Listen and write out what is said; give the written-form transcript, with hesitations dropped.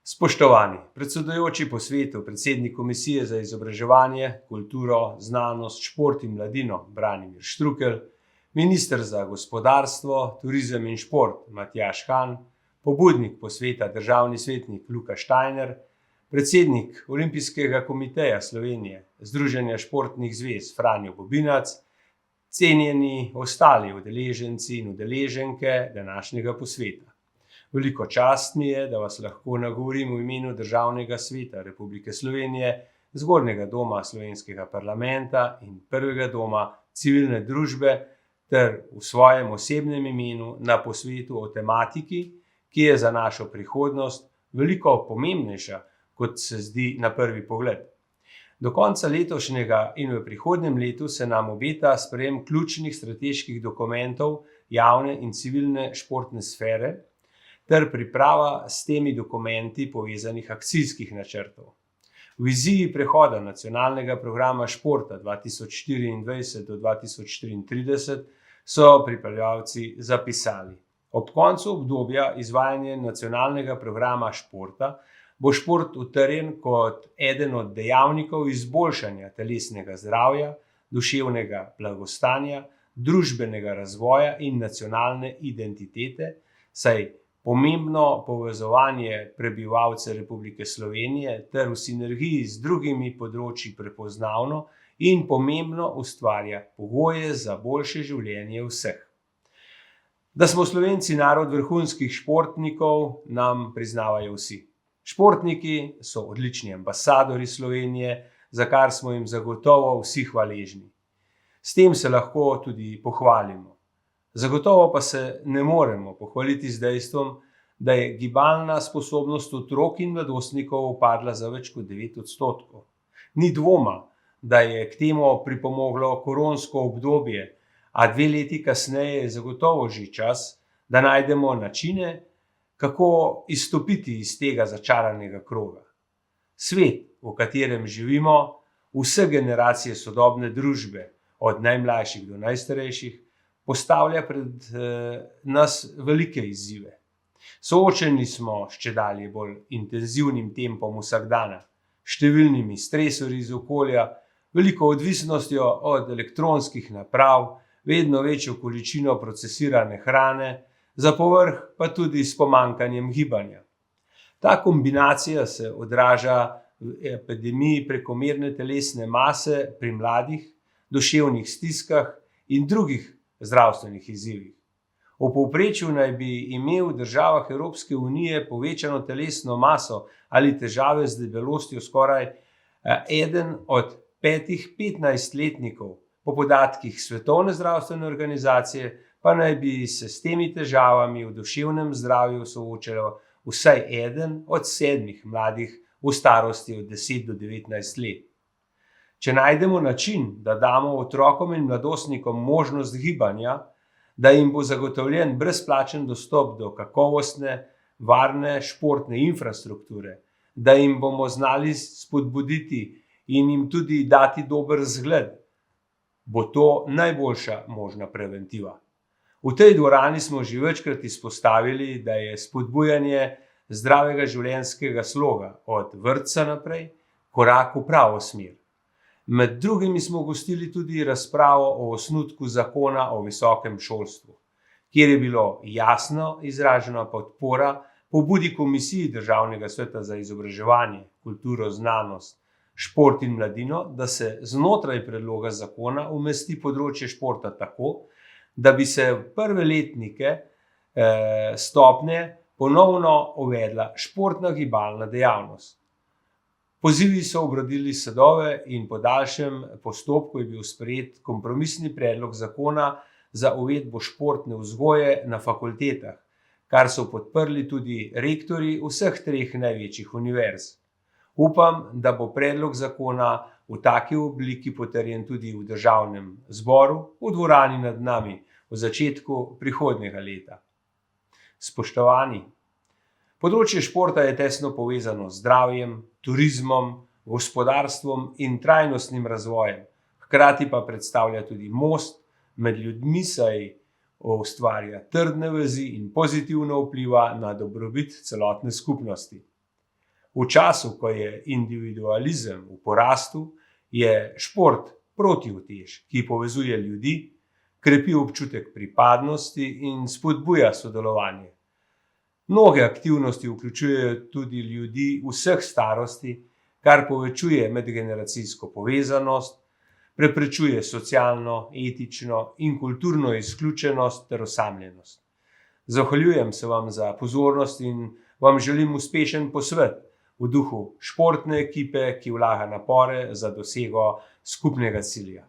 Spoštovani predsedujoči po svetu, predsednik Komisije za izobraževanje, kulturo, znanost, šport in mladino Branimir Štrukelj, minister za gospodarstvo, turizem in šport Matjaž Han, pobudnik posveta državni svetnik Luka Štajner, predsednik Olimpijskega komiteja Slovenije, Združenja športnih zvez Franjo Bobinac, cenjeni ostali udeleženci in udeleženke današnjega posveta. Veliko čast mi je, da vas lahko nagovorim v imenu Državnega sveta Republike Slovenije, Zgornjega doma Slovenskega parlamenta in Prvega doma civilne družbe ter v svojem osebnem imenu na posvetu o tematiki, ki je za našo prihodnost veliko pomembnejša, kot se zdi na prvi pogled. Do konca letošnjega in v prihodnjem letu se nam obeta sprejem ključnih strateških dokumentov javne in civilne športne sfere ter priprava s temi dokumenti povezanih akcijskih načrtov. V viziji prehoda nacionalnega programa športa 2024 do 2033 so pripravljavci zapisali: ob koncu obdobja izvajanja nacionalnega programa športa bo šport utrjen kot eden od dejavnikov izboljšanja telesnega zdravja, duševnega blagostanja, družbenega razvoja in nacionalne identitete, saj pomembno povezovanje prebivalcev Republike Slovenije ter v sinergiji z drugimi področji prepoznavno in pomembno ustvarja pogoje za boljše življenje vseh. Da smo Slovenci narod vrhunskih športnikov, nam priznavajo vsi. Športniki so odlični ambasadorji Slovenije, za kar smo jim zagotovo vsi hvaležni. S tem se lahko tudi pohvalimo. Zagotovo pa se ne moremo pohvaliti z dejstvom, da je gibalna sposobnost otrok in mladostnikov upadla za več kot 9%. Ni dvoma, da je k temu pripomoglo koronsko obdobje, a 2 leti kasneje je zagotovo že čas, da najdemo načine, kako izstopiti iz tega začaranega kroga. Svet, v katerem živimo, vse generacije sodobne družbe, od najmlajših do najstarejših, postavlja pred nas velike izzive. Soočeni smo s čedalje bolj intenzivnim tempom vsakdana, številnimi stresorji iz okolja, veliko odvisnostjo od elektronskih naprav, vedno večjo količino procesirane hrane, za povrh pa tudi s pomanjkanjem gibanja. Ta kombinacija se odraža v epidemiji prekomerne telesne mase pri mladih, duševnih stiskah in drugih zdravstvenih izzivih. V povprečju naj bi imel v državah Evropske unije povečano telesno maso ali težave z debelostjo skoraj eden od 5-15-letnikov. Po podatkih Svetovne zdravstvene organizacije pa naj bi se s temi težavami v duševnem zdravju soočalo vsaj eden od 7 mladih v starosti od 10 do 19 let. Če najdemo način, da damo otrokom in mladostnikom možnost gibanja, da jim bo zagotovljen brezplačen dostop do kakovostne, varne športne infrastrukture, da jim bomo znali spodbuditi in jim tudi dati dober zgled, bo to najboljša možna preventiva. V tej dvorani smo že večkrat izpostavili, da je spodbujanje zdravega življenjskega sloga od vrtca naprej korak v pravo smer. Med drugimi smo gostili tudi razpravo o osnutku zakona o visokem šolstvu, kjer je bilo jasno izražena podpora pobudi Komisiji Državnega sveta za izobraževanje, kulturo, znanost, šport in mladino, da se znotraj predloga zakona umesti področje športa tako, da bi se v prve letnike stopnje ponovno uvedla športna gibalna dejavnost. Pozivi so obrodili sadove in po daljšem postopku je bil sprejet kompromisni predlog zakona za uvedbo športne vzgoje na fakultetah, kar so podprli tudi rektorji vseh 3 največjih univerz. Upam, da bo predlog zakona v taki obliki potrjen tudi v Državnem zboru, v dvorani nad nami, v začetku prihodnjega leta. Spoštovani, področje športa je tesno povezano z zdravjem, turizmom, gospodarstvom in trajnostnim razvojem, hkrati pa predstavlja tudi most med ljudmi, saj ustvarja trdne vezi in pozitivno vpliva na dobrobit celotne skupnosti. V času, ko je individualizem v porastu, je šport protiutež, ki povezuje ljudi, krepi občutek pripadnosti in spodbuja sodelovanje. Mnoge aktivnosti vključujejo tudi ljudi vseh starosti, kar povečuje medgeneracijsko povezanost, preprečuje socialno, etično in kulturno izključenost ter osamljenost. Zahvaljujem se vam za pozornost in vam želim uspešen posvet v duhu športne ekipe, ki vlaga napore za dosego skupnega cilja.